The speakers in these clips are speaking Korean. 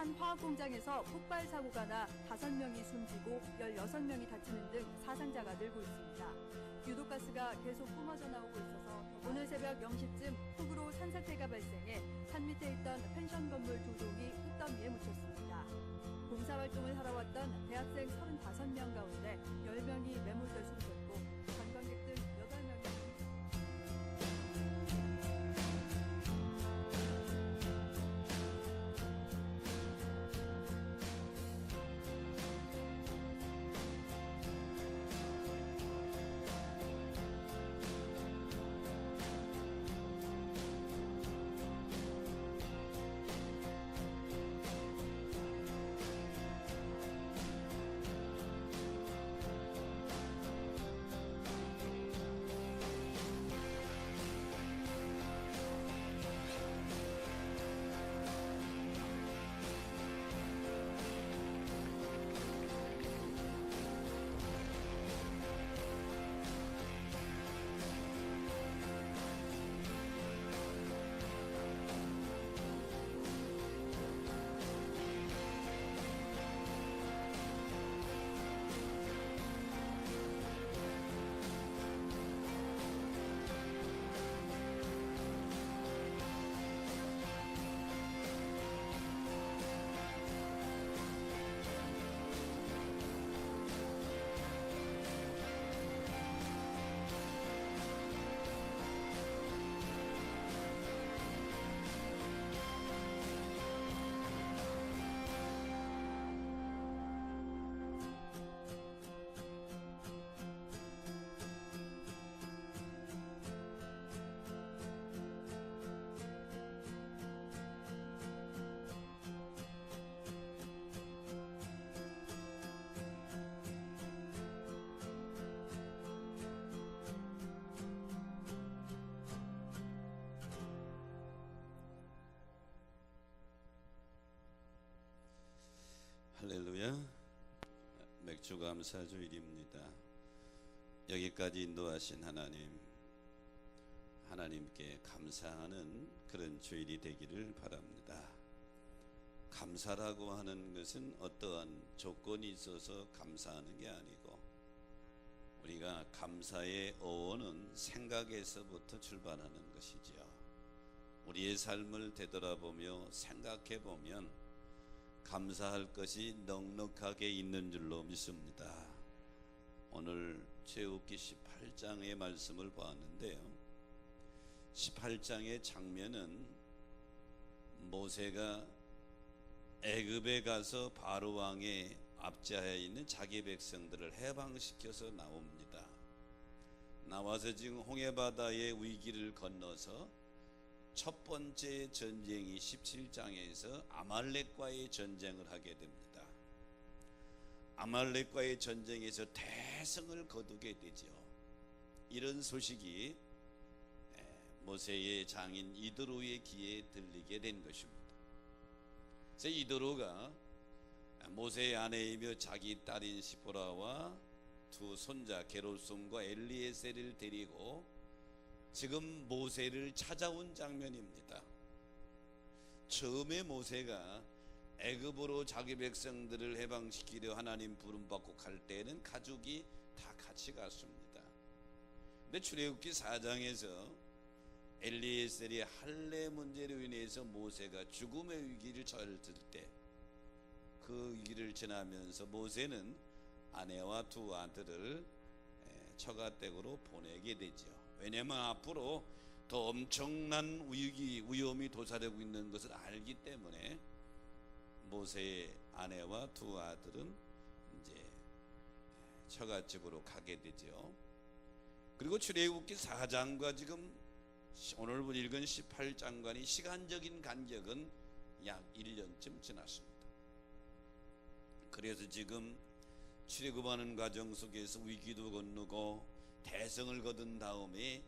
한 화학 공장에서 폭발 사고가 나 5명이 숨지고 16명이 다치는 등 사상자가 늘고 있습니다. 유독가스가 계속 뿜어져 나오고 있어서 오늘 새벽 0시쯤 훅으로 산사태가 발생해 산 밑에 있던 펜션 건물 2동이 흙더미에 묻혔습니다. 봉사활동을 하러 왔던 대학생 35명 가운데 10명이 매몰돼 숨졌고 관광객 등 8명이 할렐루야. 맥주 감사 주일입니다. 여기까지 인도하신 하나님께 감사하는 그런 주일이 되기를 바랍니다. 감사라고 하는 것은 어떠한 조건이 있어서 감사하는 게 아니고, 우리가 감사의 어원은 생각에서부터 출발하는 것이죠. 우리의 삶을 되돌아보며 생각해보면 감사할 것이 넉넉하게 있는 줄로 믿습니다. 오늘 출애굽기 18장의 말씀을 보았는데요, 18장의 장면은 모세가 애굽에 가서 바로 왕의 앞자에 있는 자기 백성들을 해방시켜서 나옵니다. 나와서 지금 홍해바다의 위기를 건너서 첫 번째 전쟁이 17장에서 아말렉과의 전쟁을 하게 됩니다. 아말렉과의 전쟁에서 대승을 거두게 되죠. 이런 소식이 모세의 장인 이드로의 귀에 들리게 된 것입니다. 그래서 이드로가 모세의 아내이며 자기 딸인 시보라와 두 손자 게르솜과 엘리에셀을 데리고 지금 모세를 찾아온 장면입니다. 처음에 모세가 애굽으로 자기 백성들을 해방시키려 하나님 부름받고 갈 때는 가족이 다 같이 갔습니다. 근데 출애굽기 4장에서 엘리에셀이 할례 문제로 인해서 모세가 죽음의 위기를 처했을 때, 그 위기를 지나면서 모세는 아내와 두 아들을 처가댁으로 보내게 되죠. 왜냐하면 앞으로 더 엄청난 위험이 도사리고 있는 것을 알기 때문에 모세의 아내와 두 아들은 이제 처가집으로 가게 되죠. 그리고 출애굽기 4장과 지금 오늘 읽은 18장과의 시간적인 간격은 약 1년쯤 지났습니다. 그래서 지금 출애굽하는 과정 속에서 위기도 건너고 대성을 거둔 다음에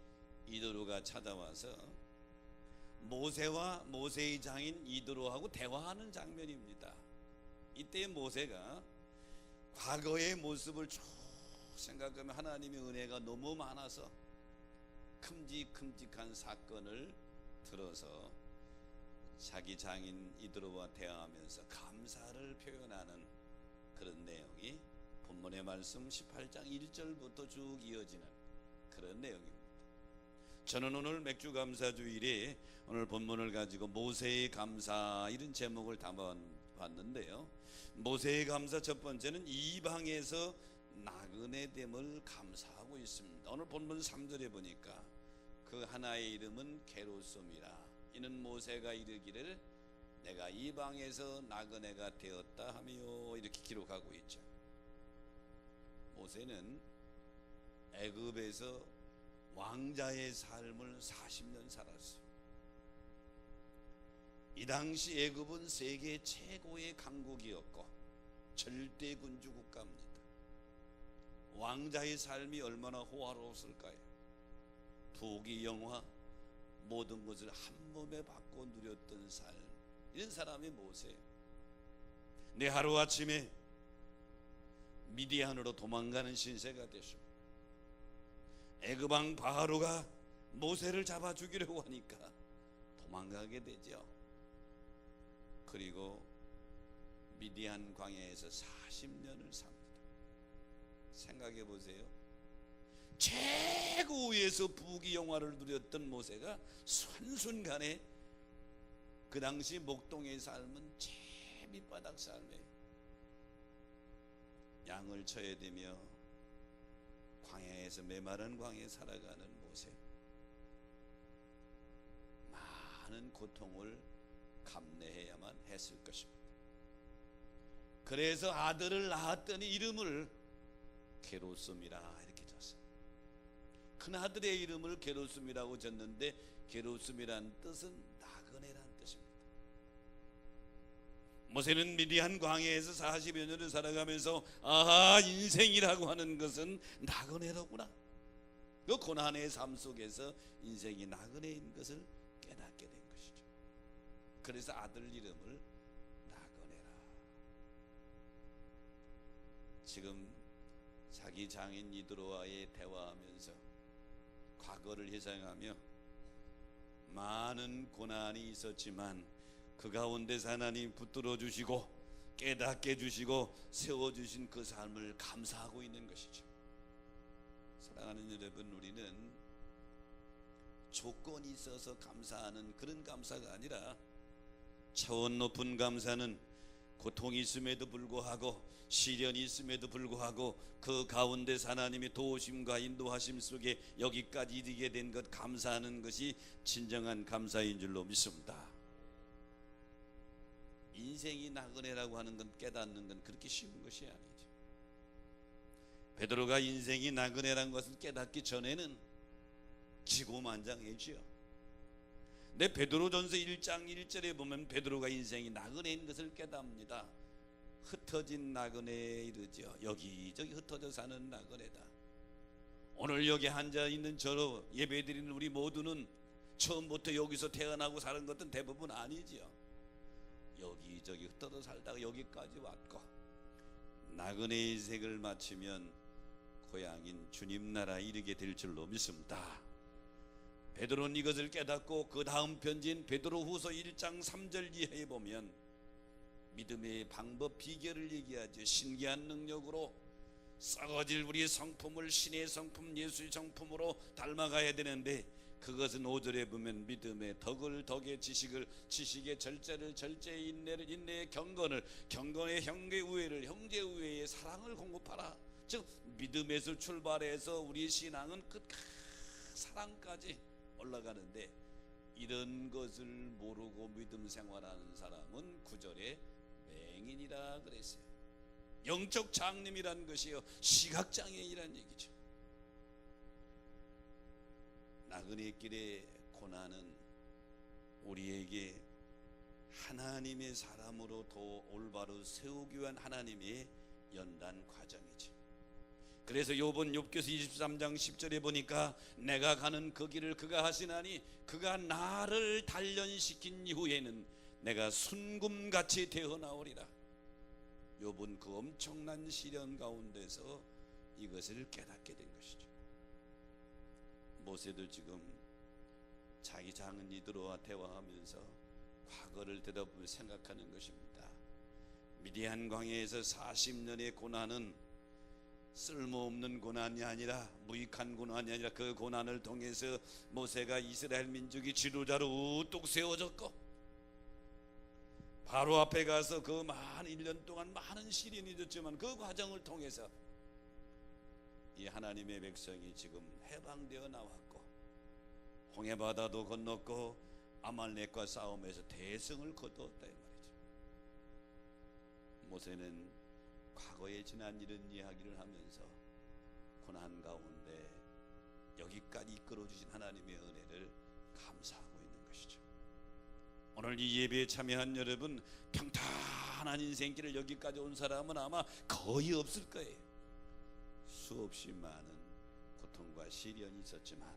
이드로가 찾아와서 모세와 모세의 장인 이드로하고 대화하는 장면입니다. 이때 모세가 과거의 모습을 쭉 생각하면 하나님의 은혜가 너무 많아서 큼직큼직한 사건을 들어서 자기 장인 이드로와 대화하면서 감사를 표현하는 그런 내용이 본문의 말씀 18장 1절부터 쭉 이어지는 그런 내용입니다. 저는 오늘 맥주 감사 주일에 오늘 본문을 가지고 모세의 감사 이런 제목을 담아봤는데요. 모세의 감사 첫 번째는 이방에서 나그네 됨을 감사하고 있습니다. 오늘 본문 3절에 보니까 그 하나의 이름은 게르솜이라. 이는 모세가 이르기를 내가 이방에서 나그네가 되었다 하며 이렇게 기록하고 있죠. 모세는 애굽에서 왕자의 삶을 40년 살았어요. 이 당시 애굽은 세계 최고의 강국이었고 절대 군주 국가입니다. 왕자의 삶이 얼마나 호화로웠을까요? 부귀 영화 모든 것을 한 몸에 받고 누렸던 삶, 이런 사람이 모세예요. 내 하루아침에 미디안으로 도망가는 신세가 되죠. 애굽왕 바로가 모세를 잡아 죽이려고 하니까 도망가게 되죠. 그리고 미디안 광야에서 40년을 삽니다. 생각해 보세요. 최고위에서 부귀영화를 누렸던 모세가 순순간에 그 당시 목동의 삶은 제일 밑바닥 삶이에요. 양을 쳐야 되며 광야에서 메마른 광야에 살아가는 모세, 많은 고통을 감내해야만 했을 것입니다. 그래서 아들을 낳았더니 이름을 게르솜이라 이렇게 졌어요. 큰 아들의 이름을 게르솜이라고 졌는데 게르솜이란 뜻은 나그네란 뜻입니다. 모세는 미디안 광야에서 40여 년을 살아가면서 아하, 인생이라고 하는 것은 나그네로구나. 그 고난의 삶 속에서 인생이 나그네인 것을 깨닫게 된 것이죠. 그래서 아들 이름을 나그네라. 지금 자기 장인 이드로와의 대화하면서 과거를 회상하며 많은 고난이 있었지만 그 가운데서 하나님 붙들어 주시고 깨닫게 해주시고 세워주신 그 삶을 감사하고 있는 것이죠. 사랑하는 여러분, 우리는 조건이 있어서 감사하는 그런 감사가 아니라 차원 높은 감사는 고통이 있음에도 불구하고 시련이 있음에도 불구하고 그 가운데서 하나님의 도우심과 인도하심 속에 여기까지 이르게 된 것 감사하는 것이 진정한 감사인 줄로 믿습니다. 인생이 나그네라고 하는 건 깨닫는 건 그렇게 쉬운 것이 아니죠. 베드로가 인생이 나그네라는 것을 깨닫기 전에는 기고만장했지요. 근데 베드로전서 1장 1절에 보면 베드로가 인생이 나그네인 것을 깨닫습니다. 흩어진 나그네에 이르죠. 여기저기 흩어져 사는 나그네다. 오늘 여기 앉아있는 저로 예배드리는 우리 모두는 처음부터 여기서 태어나고 사는 것은 대부분 아니지요. 여기저기 흩어져 살다가 여기까지 왔고 나그네 인생을 마치면 고향인 주님 나라에 이르게 될 줄로 믿습니다. 베드로는 이것을 깨닫고 그 다음 편지인 베드로후서 1장 3절 이하에 보면 믿음의 방법 비결을 얘기하죠. 신기한 능력으로 썩어질 우리의 성품을 신의 성품 예수의 성품으로 닮아가야 되는데 그것은 5절에 보면 믿음의 덕을 덕의 지식을 지식의 절제를 절제의 인내를 인내의 경건을 경건의 형제 우애를 형제 우애의 사랑을 공급하라. 즉 믿음에서 출발해서 우리의 신앙은 끝까지 사랑까지 올라가는데 이런 것을 모르고 믿음 생활하는 사람은 9절에 맹인이라 그랬어요. 영적 장님이란 것이요 시각장애인이란 얘기죠. 나그네 길의 고난은 우리에게 하나님의 사람으로 더 올바로 세우기 위한 하나님의 연단 과정이지. 그래서 욥기서 23장 10절에 보니까 내가 가는 그 길을 그가 하시나니 그가 나를 단련시킨 이후에는 내가 순금같이 되어 나오리라. 욥은 그 엄청난 시련 가운데서 이것을 깨닫게 된 것이죠. 모세도 지금 자기 장인 이드로와 대화하면서 과거를 되돌아보며 생각하는 것입니다. 미디안 광야에서 40년의 고난은 쓸모없는 고난이 아니라, 무익한 고난이 아니라, 그 고난을 통해서 모세가 이스라엘 민족이 지도자로 우뚝 세워졌고, 바로 앞에 가서 그 많은 1년 동안 많은 시련이 있었지만 그 과정을 통해서 이 하나님의 백성이 지금 해방되어 나왔고, 홍해바다도 건넜고 아말렉과 싸움에서 대승을 거두었다 이 말이죠. 모세는 과거에 지난 이런 이야기를 하면서 고난 가운데 여기까지 이끌어주신 하나님의 은혜를 감사하고 있는 것이죠. 오늘 이 예배에 참여한 여러분, 평탄한 인생길을 여기까지 온 사람은 아마 거의 없을 거예요. 수없이 많은 고통과 시련이 있었지만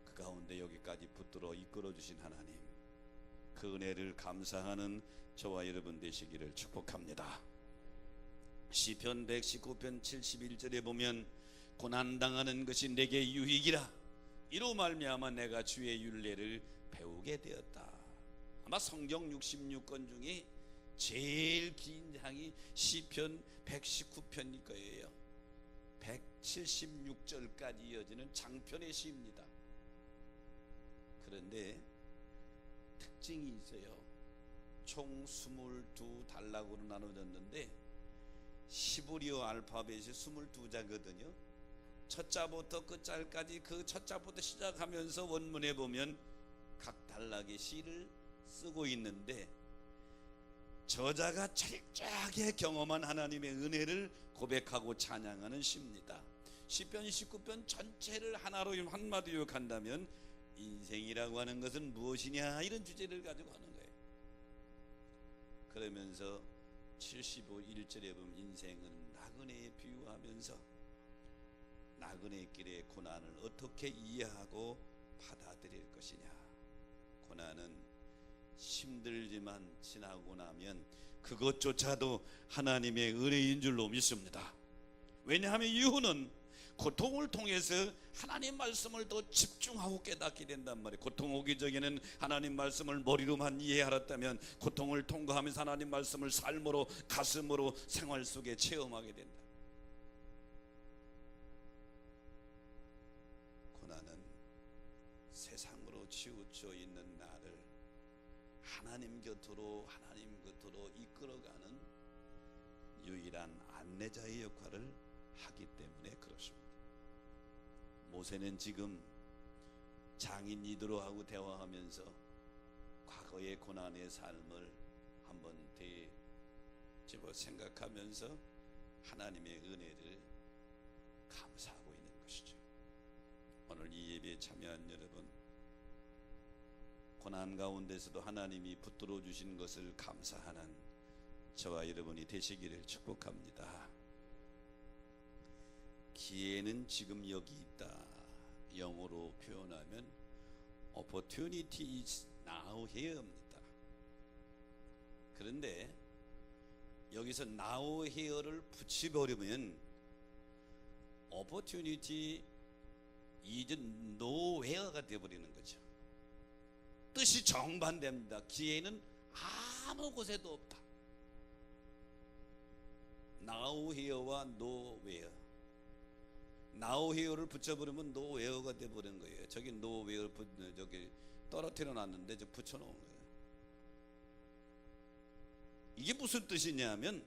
그 가운데 여기까지 붙들어 이끌어주신 하나님, 그 은혜를 감사하는 저와 여러분 되시기를 축복합니다. 시편 119편 71절에 보면 고난당하는 것이 내게 유익이라, 이로 말미암아 내가 주의 율례를 배우게 되었다. 아마 성경 66권 중에 제일 긴 장이 시편 119편일 거예요. 176절까지 이어지는 장편의 시입니다. 그런데 특징이 있어요. 총 22단락으로 나눠졌는데 시브리어 알파벳이 22자거든요. 첫 자부터 끝 자까지, 그 첫 자부터 시작하면서 원문에 보면 각 단락의 시를 쓰고 있는데, 저자가 철저하게 경험한 하나님의 은혜를 고백하고 찬양하는 시입니다. 시편 19편 전체를 하나로 한마디로 요약한다면 인생이라고 하는 것은 무엇이냐, 이런 주제를 가지고 하는 거예요. 그러면서 75일절에 보면 인생은 나그네에 비유하면서 나그네 길의 고난을 어떻게 이해하고 받아들일 것이냐. 고난은 힘들지만 지나고 나면 그것조차도 하나님의 은혜인 줄로 믿습니다. 왜냐하면 이유는 고통을 통해서 하나님 말씀을 더 집중하고 깨닫게 된단 말이에요. 고통 오기 전에는 하나님 말씀을 머리로만 이해하였다면 고통을 통과하면서 하나님 말씀을 삶으로, 가슴으로, 생활 속에 체험하게 된다. 고난은 세상으로 치우쳐 있는 나를 하나님 곁으로 이끌어가는 유일한 안내자의 역할을 하기 때문에 그렇습니다. 모세는 지금 장인 이드로하고 대화하면서 과거의 고난의 삶을 한번 되짚어 생각하면서 하나님의 은혜를 감사하고 있는 것이죠. 오늘 이 예배에 참여한 여러분, 고난 가운데서도 하나님이 붙들어 주신 것을 감사하는 저와 여러분이 되시기를 축복합니다. 기회는 지금 여기 있다. 영어로 표현하면 opportunity is now here입니다. 그런데 여기서 now here를 붙여버리면 opportunity is nowhere가 되어버리는 거죠. 뜻이 정반대입니다. 기회는 아무 곳에도 없다. now here와 nowhere, now here를 붙여버리면 nowhere가 되어버리는 거예요. 저기 nowhere 저기 떨어뜨려 놨는데 저 붙여놓은 거예요. 이게 무슨 뜻이냐면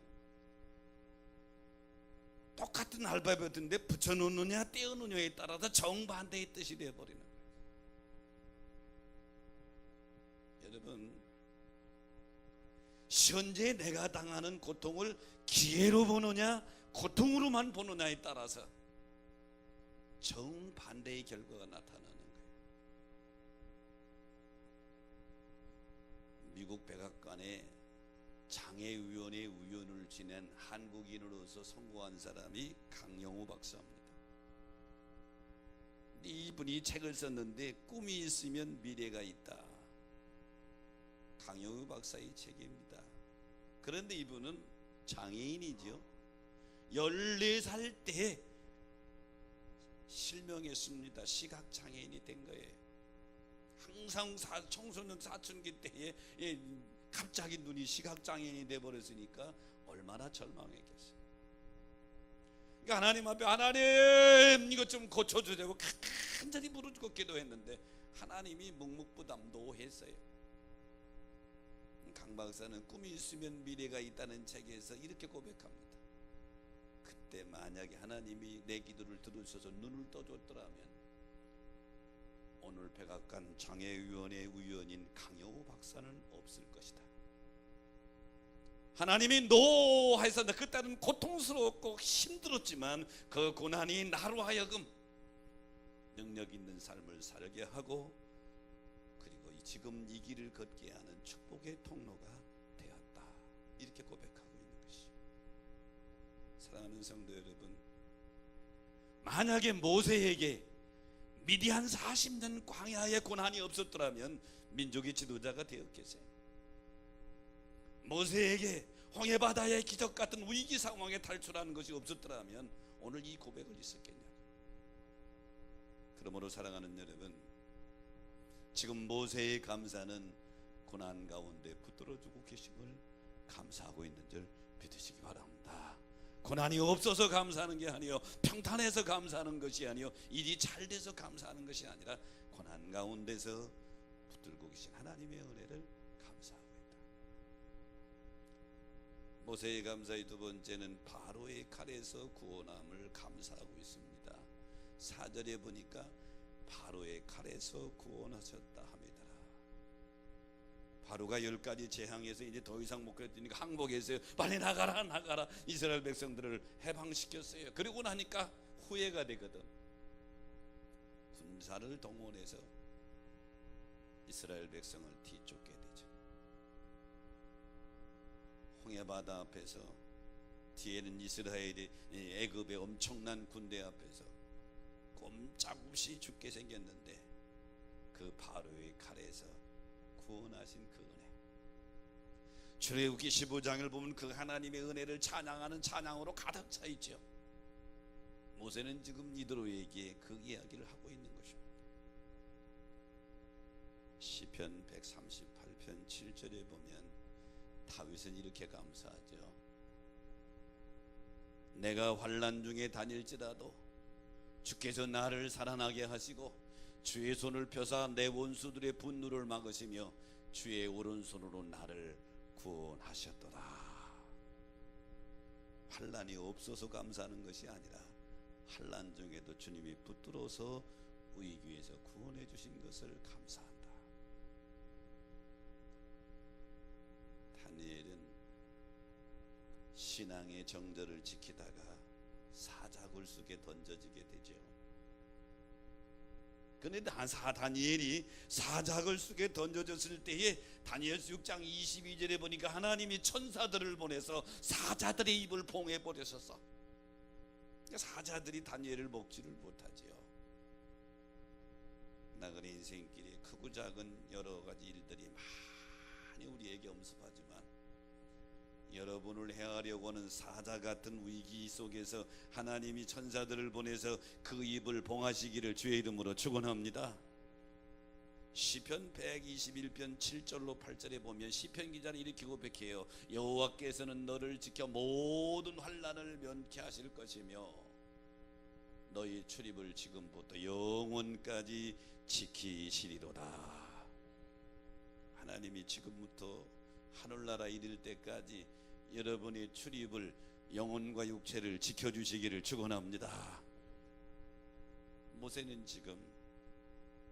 똑같은 알파벳인데 붙여놓느냐 떼어놓느냐에 따라서 정반대의 뜻이 되어버리는 거예요. 여러분, 현재 내가 당하는 고통을 기회로 보느냐 고통으로만 보느냐에 따라서 정반대의 결과가 나타나는 거예요. 미국 백악관에 장애위원회 위원을 지낸 한국인으로서 성공한 사람이 강영호 박사입니다. 이분이 책을 썼는데 꿈이 있으면 미래가 있다. 강영호 박사의 책입니다. 그런데 이분은 장애인이죠. 14살 때 실명했습니다. 시각장애인이 된 거예요. 항상 청소년 사춘기 때에 갑자기 눈이 시각장애인이 돼버렸으니까 얼마나 절망했겠어요. 그러니까 하나님 앞에 하나님 이것 좀 고쳐주려고 간절히 부르짖고 기도했는데 하나님이 묵묵부담도했어요. 강 박사는 꿈이 있으면 미래가 있다는 책에서 이렇게 고백합니다. 그때 만약에 하나님이 내 기도를 들으셔서 눈을 떠줬더라면 오늘 백악관 장애위원회 위원인 강여우 박사는 없을 것이다. 하나님이 노하여서 그때는 고통스럽고 힘들었지만 그 고난이 나로 하여금 능력 있는 삶을 살게 하고 그리고 지금 이 길을 걷게 하는 축복의 통로가 되었다. 이렇게 고백하고 있는 것이. 사랑하는 성도 여러분, 만약에 모세에게 미디안 40년 광야의 고난이 없었더라면 민족의 지도자가 되었겠어요? 모세에게 홍해바다의 기적 같은 위기 상황에 탈출하는 것이 없었더라면 오늘 이 고백을 있었겠냐고. 그러므로 사랑하는 여러분, 지금 모세의 감사는 고난 가운데 붙들어주고 계심을 감사하고 있는 줄 믿으시기 바랍니다. 고난이 없어서 감사하는 게 아니요, 평탄해서 감사하는 것이 아니요, 일이 잘 돼서 감사하는 것이 아니라 고난 가운데서 붙들고 계신 하나님의 은혜를 감사하고 있다. 모세의 감사의 두 번째는 바로의 칼에서 구원함을 감사하고 있습니다. 4절에 보니까 바로의 칼에서 구원하셨다 합니다. 바로가 10가지 재앙에서 이제 더 이상 못 그랬으니까 항복했어요. 빨리 나가라 나가라. 이스라엘 백성들을 해방시켰어요. 그리고 나니까 후회가 되거든. 군사를 동원해서 이스라엘 백성을 뒤쫓게 되죠. 홍해바다 앞에서 뒤에는 이스라엘이 애굽의 엄청난 군대 앞에서 꼼짝없이 죽게 생겼는데 그 바로의 칼에서 구원하신 그 은혜. 출애굽기 15장을 보면 그 하나님의 은혜를 찬양하는 찬양으로 가득 차 있죠. 모세는 지금 이드로에게 그 이야기를 하고 있는 것입니다. 시편 138편 7절에 보면 다윗은 이렇게 감사하죠. 내가 환난 중에 다닐지라도 주께서 나를 살아나게 하시고 주의 손을 펴사 내 원수들의 분노를 막으시며 주의 오른손으로 나를 구원하셨도다. 환난이 없어서 감사하는 것이 아니라 환난 중에도 주님이 붙들어서 위기에서 구원해 주신 것을 감사한다. 다니엘은 신앙의 정절을 지키다가 사자굴 속에 던져지게 되죠. 그런데 다니엘이 사자굴 속에 던져졌을 때에 다니엘서 6장 22절에 보니까 하나님이 천사들을 보내서 사자들의 입을 봉해 버렸었어. 사자들이 다니엘을 먹지를 못하지요. 나그네 인생길에 크고 작은 여러 가지 일들이 많이 우리에게 엄습하지만 여러분을 해하려고 하는 사자 같은 위기 속에서 하나님이 천사들을 보내서 그 입을 봉하시기를 주의 이름으로 축원합니다. 시편 121편 7절로 8절에 보면 시편 기자는 이렇게 고백해요. 여호와께서는 너를 지켜 모든 환난을 면케 하실 것이며 너희 출입을 지금부터 영원까지 지키시리로다. 하나님이 지금부터 하늘나라 이를 때까지 여러분의 출입을 영혼과 육체를 지켜주시기를 축원합니다. 모세는 지금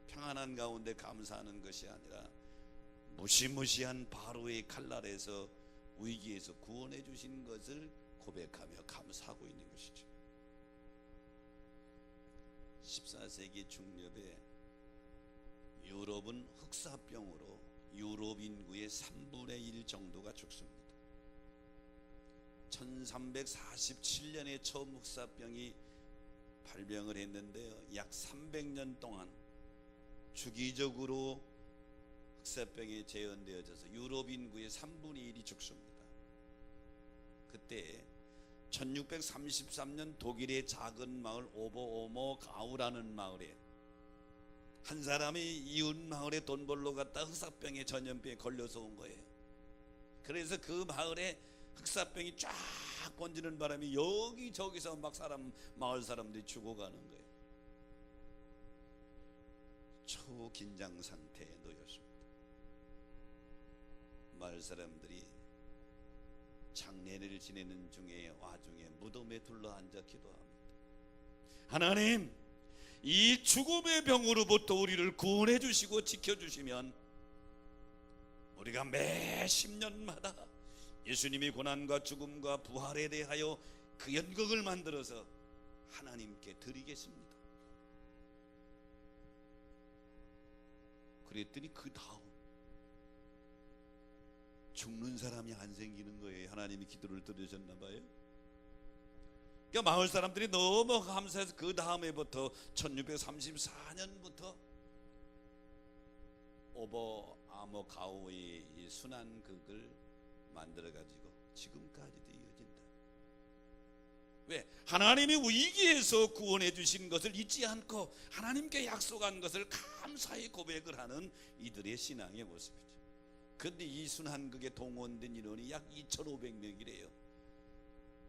평안한 가운데 감사하는 것이 아니라 무시무시한 바로의 칼날에서 위기에서 구원해 주신 것을 고백하며 감사하고 있는 것이죠. 14세기 중엽에 유럽은 흑사병으로 유럽 인구의 3분의 1 정도가 죽습니다. 1347년에 처음 흑사병이 발병을 했는데요, 약 300년 동안 주기적으로 흑사병에 재현되어져서 유럽 인구의 3분의 1이 죽습니다. 그때 1633년 독일의 작은 마을 오버오머가우라는 마을에 한 사람이 이웃 마을에 돈 벌러 갔다 흑사병에 전염병에 걸려서 온 거예요. 그래서 그 마을에 흑사병이 쫙 번지는 바람에 여기저기서 막 마을 사람들이 죽어가는 거예요. 초긴장 상태에 놓였습니다. 마을 사람들이 장례를 지내는 와중에 무덤에 둘러앉아 기도합니다. 하나님, 이 죽음의 병으로부터 우리를 구원해 주시고 지켜 주시면 우리가 매 10년마다 예수님이 고난과 죽음과 부활에 대하여 그 연극을 만들어서 하나님께 드리겠습니다. 그랬더니 그 다음 죽는 사람이 안 생기는 거예요. 하나님이 기도를 들으셨나 봐요. 그러니까 마을 사람들이 너무 감사해서 그 다음에부터 1634년부터 오버 아머 가오의 순환극을 만들어가지고 지금까지도 이어진다. 왜? 하나님이 위기에서 구원해 주신 것을 잊지 않고 하나님께 약속한 것을 감사히 고백을 하는 이들의 신앙의 모습이죠. 그런데 이 순환극에 동원된 인원이 약 2,500명이래요.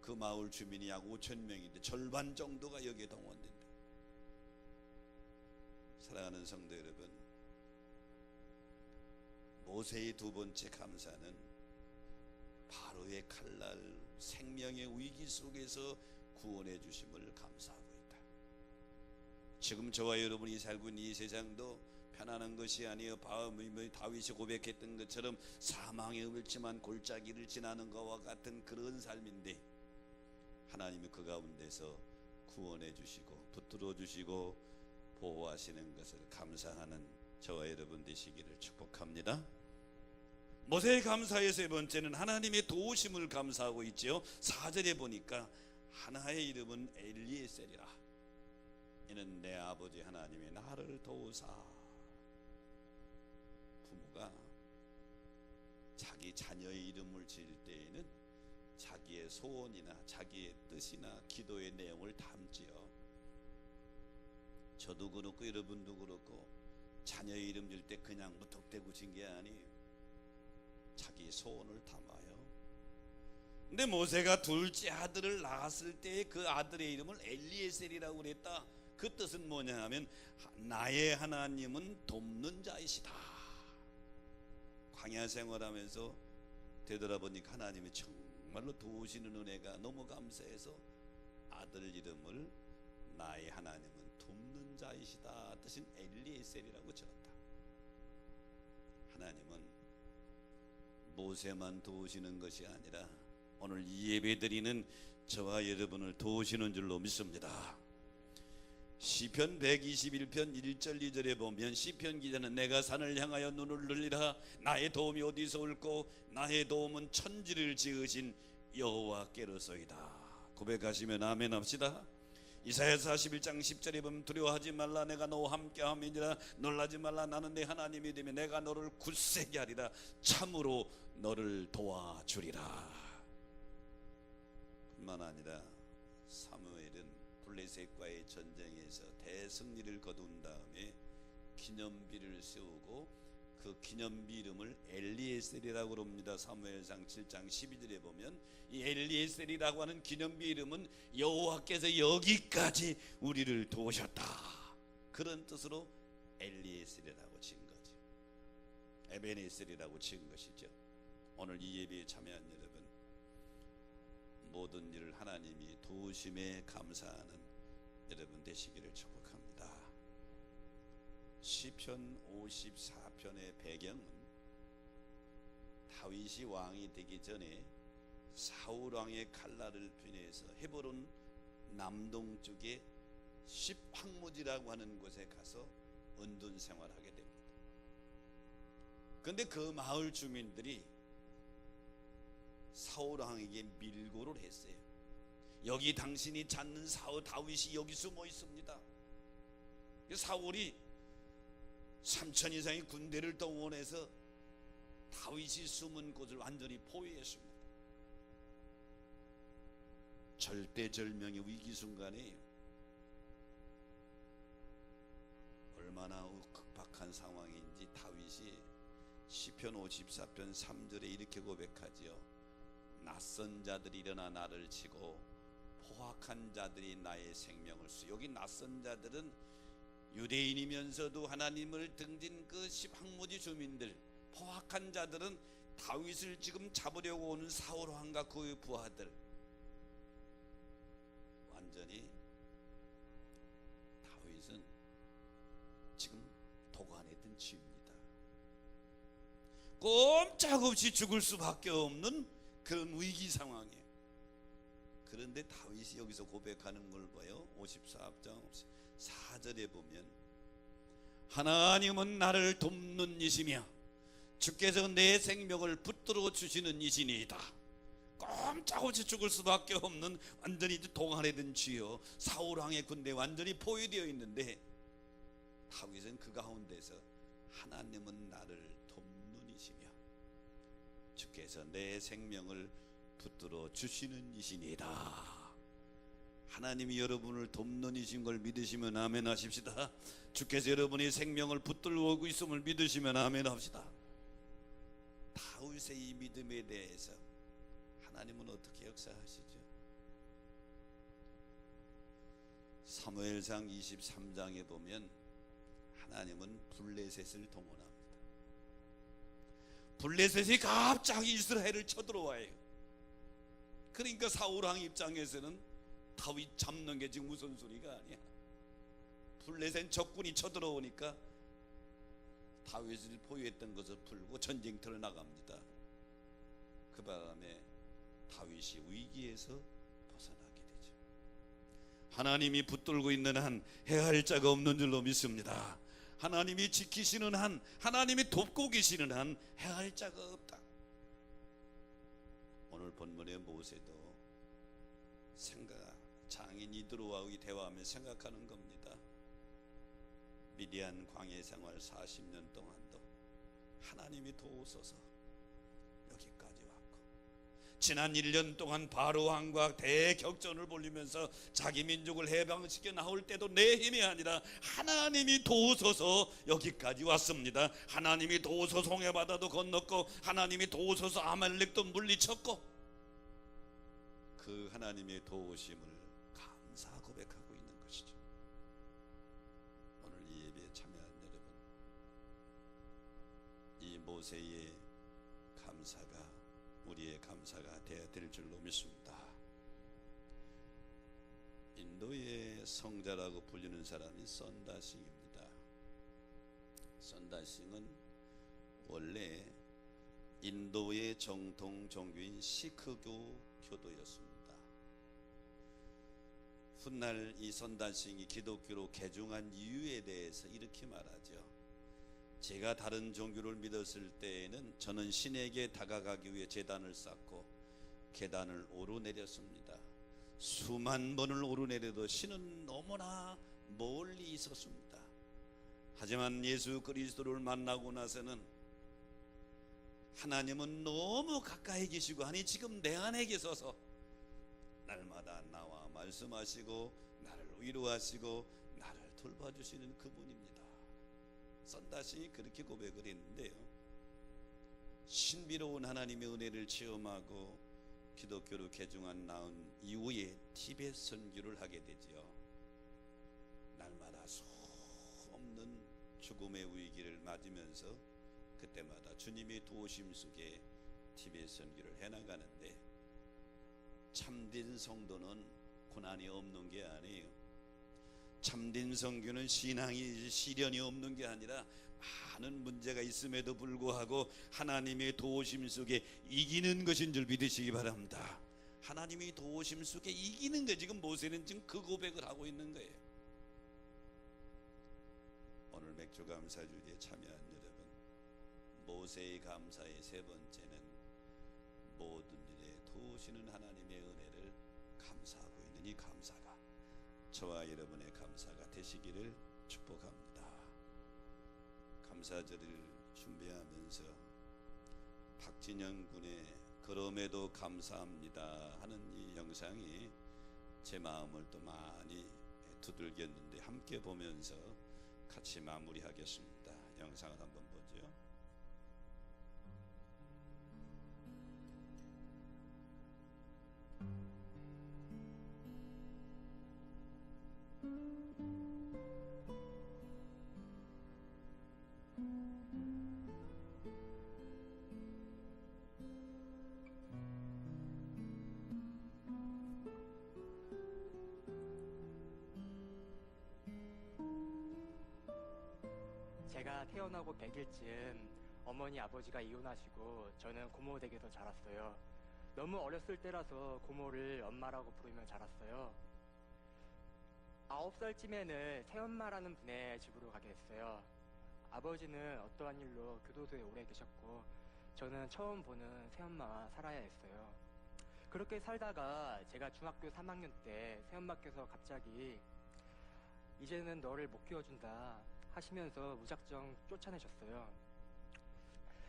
그 마을 주민이 약 5,000명인데 절반 정도가 여기에 동원된다. 사랑하는 성도 여러분, 모세의 두 번째 감사는 바로의 칼날 생명의 위기 속에서 구원해 주심을 감사하고 있다. 지금 저와 여러분이 살고 있는 이 세상도 편안한 것이 아니요 다윗이 고백했던 것처럼 사망의 음침한 골짜기를 지나는 것과 같은 그런 삶인데 하나님이 그 가운데서 구원해 주시고 붙들어 주시고 보호하시는 것을 감사하는 저와 여러분 되시기를 축복합니다. 모세의 감사의 세 번째는 하나님의 도우심을 감사하고 있지요. 4절에 보니까 하나의 이름은 엘리에셀이라. 이는 내 아버지 하나님의 나를 도우사. 부모가 자기 자녀의 이름을 지을 때에는 자기의 소원이나 자기의 뜻이나 기도의 내용을 담지요. 저도 그렇고 여러분도 그렇고 자녀의 이름 질 때 그냥 무턱대고 진 게 아니에요. 자기 소원을 담아요. 근데 모세가 둘째 아들을 낳았을 때 그 아들의 이름을 엘리에셀이라고 그랬다. 그 뜻은 뭐냐 하면 나의 하나님은 돕는 자이시다. 광야 생활하면서 되돌아보니까 하나님이 정말로 도우시는 은혜가 너무 감사해서 아들 이름을 나의 하나님은 돕는 자이시다 뜻인 엘리에셀이라고 지었다. 하나님은 모세만 도우시는 것이 아니라 오늘 이 예배 드리는 저와 여러분을 도우시는 줄로 믿습니다. 시편 121편 1절 2절에 보면 시편 기자는 내가 산을 향하여 눈을 들리라 나의 도움이 어디서 올꼬 나의 도움은 천지를 지으신 여호와께로소이다. 고백하시면 아멘 합시다. 이사야서 41장 10절에 보면 두려워하지 말라 내가 너와 함께함이니라 놀라지 말라 나는 내 하나님이 되며 내가 너를 굳세게 하리라 참으로 너를 도와주리라. 뿐만 아니라 사무엘은 블레셋과의 전쟁에서 대승리를 거둔 다음에 기념비를 세우고 그 기념비 이름을 엘리에셀이라고 합니다. 사무엘상 7장 12절에 보면 이 엘리에셀이라고 하는 기념비 이름은 여호와께서 여기까지 우리를 도우셨다 그런 뜻으로 엘리에셀이라고 지은 거죠. 에베네셀이라고 지은 것이죠. 오늘 이 예배에 참여한 여러분 모든 일을 하나님이 도우심에 감사하는 여러분 되시기를 축복합니다. 시편 54편의 배경은 다윗이 왕이 되기 전에 사울 왕의 칼날을 피해서 헤브론 남동쪽의 십항무지라고 하는 곳에 가서 은둔 생활하게 됩니다. 그런데 그 마을 주민들이 사울 왕에게 밀고를 했어요. 여기 당신이 찾는 다윗이 여기 숨어 있습니다. 사울이 3천 이상의 군대를 동원해서 다윗이 숨은 곳을 완전히 포위했습니다. 절대절명의 위기 순간에 얼마나 어떠한 상황인지 다윗이 시편 54편 3절에 이렇게 고백하지요. 낯선 자들이 일어나 나를 치고 포악한 자들이 나의 생명을 여기 낯선 자들은 유대인이면서도 하나님을 등진 그 황무지 주민들, 포악한 자들은 다윗을 지금 잡으려고 오는 사울 왕과 그의 부하들, 완전히 다윗은 지금 도관에 든 치입니다. 꼼짝없이 죽을 수밖에 없는 그런 위기 상황이에요. 그런데 다윗이 여기서 고백하는 걸 봐요. 54장 4절에 보면 하나님은 나를 돕는 이시며 주께서 내 생명을 붙들어 주시는 이시니이다. 꼼짝없이 죽을 수밖에 없는 완전히 도관에 든 쥐요, 사울왕의 군대 완전히 포위되어 있는데 다윗은 그 가운데서 하나님은 나를 돕는 이시며 주께서 내 생명을 붙들어 주시는 이시니이다. 하나님이 여러분을 돕는 이신 걸 믿으시면 아멘 하십시다. 주께서 여러분의 생명을 붙들고 오고 있음을 믿으시면 아멘 합시다. 다윗의 이 믿음에 대해서 하나님은 어떻게 역사하시죠? 사무엘상 23장에 보면 하나님은 블레셋을 동원합니다. 블레셋이 갑자기 이스라엘을 쳐들어와요. 그러니까 사울왕 입장에서는 다윗 잡는 게 지금 우선순위가 아니야. 블레셋 적군이 쳐들어오니까 다윗을 포위했던 것을 풀고 전쟁터로 나갑니다. 그 바람에 다윗이 위기에서 벗어나게 되죠. 하나님이 붙들고 있는 한 해할 자가 없는 줄로 믿습니다. 하나님이 지키시는 한, 하나님이 돕고 계시는 한 해할 자가 없다. 오늘 본문의 모세도 장인 이드로와의 대화하며 생각하는 겁니다. 미디안 광야 생활 40년 동안도 하나님이 도우소서 여기까지 왔고, 지난 1년 동안 바로 왕과 대격전을 벌이면서 자기 민족을 해방시켜 나올 때도 내 힘이 아니라 하나님이 도우소서 여기까지 왔습니다. 하나님이 도우소서 홍해바다도 건넜고, 하나님이 도우소서 아말렉도 물리쳤고, 그 하나님의 도우심을 감사 고백하고 있는 것이죠. 오늘 이 예배에 참여한 여러분, 이 모세의 감사가 우리의 감사가 되어야 될 줄로 믿습니다. 인도의 성자라고 불리는 사람이 선다싱입니다. 선다싱은 원래 인도의 정통 종교인 시크교 교도였습니다. 훗날 이 선다싱이 기독교로 개종한 이유에 대해서 이렇게 말하죠. 제가 다른 종교를 믿었을 때에는 저는 신에게 다가가기 위해 제단을 쌓고 계단을 오르내렸습니다. 수만 번을 오르내려도 신은 너무나 멀리 있었습니다. 하지만 예수 그리스도를 만나고 나서는 하나님은 너무 가까이 계시고, 아니 지금 내 안에 계셔서 날마다 나와 말씀하시고 나를 위로하시고 나를 돌봐주시는 그분입니다. 선다싱이 그렇게 고백을 했는데요, 신비로운 하나님의 은혜를 체험하고 기독교로 개종한 나온 이후에 티벳 선교를 하게 되죠. 날마다 수 없는 죽음의 위기를 맞으면서 그때마다 주님의 도우심 속에 티벳 선교를 해나가는데, 참된 성도는 고난이 없는 게 아니에요. 참된 선교는 신앙이 시련이 없는 게 아니라 많은 문제가 있음에도 불구하고 하나님의 도우심 속에 이기는 것인 줄 믿으시기 바랍니다. 하나님의 도우심 속에 이기는 게, 지금 모세는 지금 그 고백을 하고 있는 거예요. 오늘 맥주 감사주일에 참여한 여러분, 모세의 감사의 세 번째는 모든 일에 도우시는 하나님의 은혜를 감사하고 있는 이 감사가 저와 여러분의 감사가 되시기를 축복합니다. 감사절을 준비하면서 박진영 군의 그럼에도 감사합니다 하는 이 영상이 제 마음을 또 많이 두들겼는데, 함께 보면서 같이 마무리하겠습니다. 영상을 한번 보죠. 제가 태어나고 100일쯤 어머니 아버지가 이혼하시고 저는 고모 댁에서 자랐어요. 너무 어렸을 때라서 고모를 엄마라고 부르며 자랐어요. 9살쯤에는 새엄마라는 분의 집으로 가게 됐어요. 아버지는 어떠한 일로 교도소에 오래 계셨고 저는 처음 보는 새엄마와 살아야 했어요. 그렇게 살다가 제가 중학교 3학년 때 새엄마께서 갑자기 이제는 너를 못 키워준다 하시면서 무작정 쫓아내셨어요.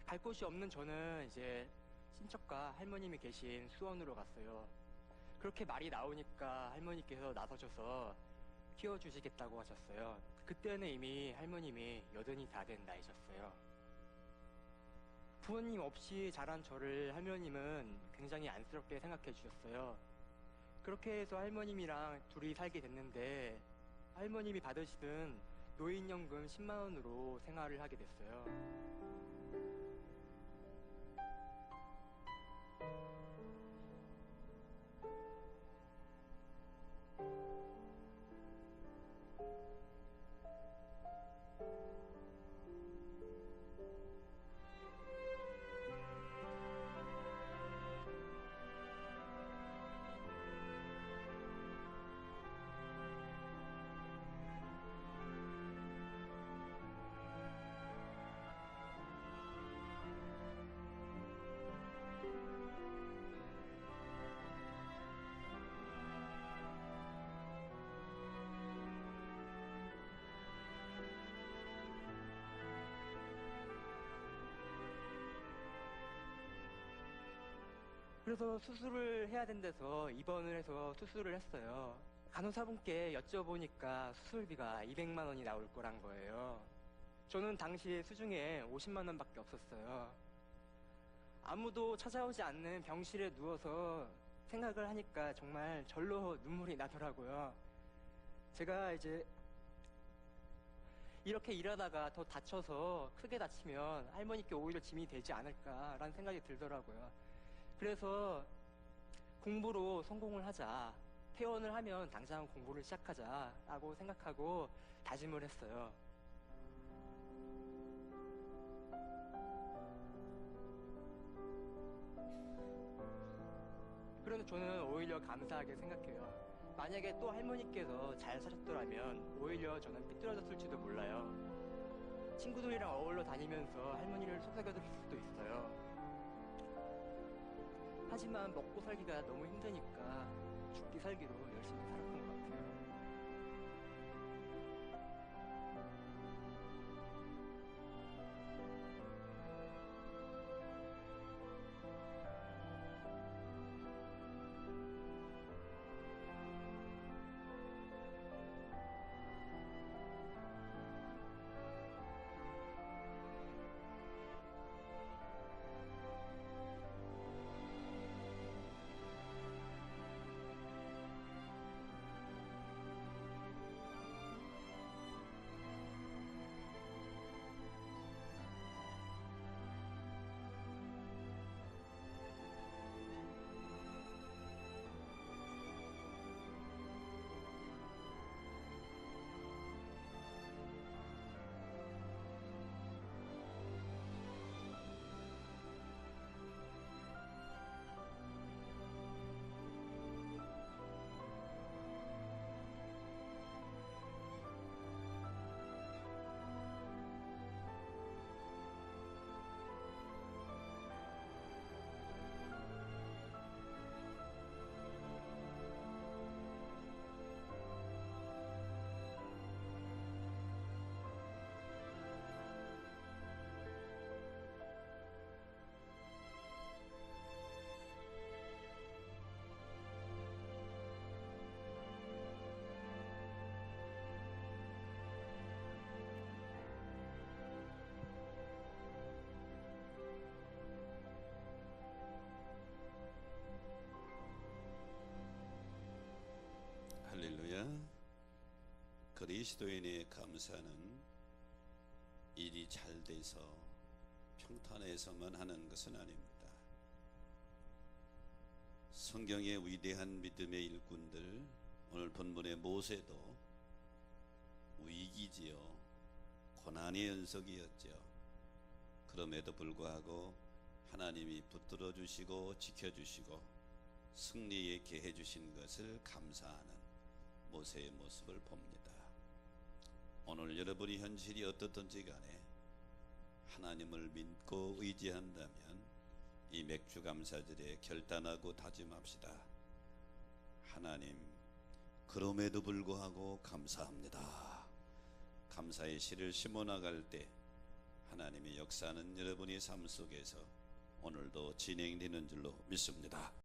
갈 곳이 없는 저는 이제 친척과 할머님이 계신 수원으로 갔어요. 그렇게 말이 나오니까 할머니께서 나서셔서 키워주시겠다고 하셨어요. 그때는 이미 할머님이 80이 다 된 나이셨어요. 부모님 없이 자란 저를 할머님은 굉장히 안쓰럽게 생각해 주셨어요. 그렇게 해서 할머님이랑 둘이 살게 됐는데 할머님이 받으시는 노인연금 10만 원으로 생활을 하게 됐어요. 그래서 수술을 해야 된대서 입원을 해서 수술을 했어요. 간호사분께 여쭤보니까 수술비가 200만 원이 나올 거란 거예요. 저는 당시에 수중에 50만 원밖에 없었어요. 아무도 찾아오지 않는 병실에 누워서 생각을 하니까 정말 절로 눈물이 나더라고요. 제가 이제 이렇게 일하다가 더 다쳐서 크게 다치면 할머니께 오히려 짐이 되지 않을까라는 생각이 들더라고요. 그래서 공부로 성공을 하자. 퇴원을 하면 당장 공부를 시작하자라고 생각하고 다짐을 했어요. 그런데 저는 오히려 감사하게 생각해요. 만약에 또 할머니께서 잘 사셨더라면 오히려 저는 삐뚤어졌을지도 몰라요. 친구들이랑 어울러 다니면서 할머니를 속삭여줄 수도 있어요. 하지만 먹고 살기가 너무 힘드니까 죽기 살기로 열심히 살았던 것 같아요. 그리스도인의 감사는 일이 잘 돼서 평탄해서만 하는 것은 아닙니다. 성경의 위대한 믿음의 일꾼들, 오늘 본문의 모세도 위기지요. 고난의 연속이었죠. 그럼에도 불구하고 하나님이 붙들어 주시고 지켜주시고 승리에 있게 해주신 것을 감사하는 모세의 모습을 봅니다. 오늘 여러분이 현실이 어떻든지 간에 하나님을 믿고 의지한다면 이 맥주 감사절에 결단하고 다짐합시다. 하나님, 그럼에도 불구하고 감사합니다. 감사의 씨를 심어 나갈 때 하나님의 역사는 여러분의 삶 속에서 오늘도 진행되는 줄로 믿습니다.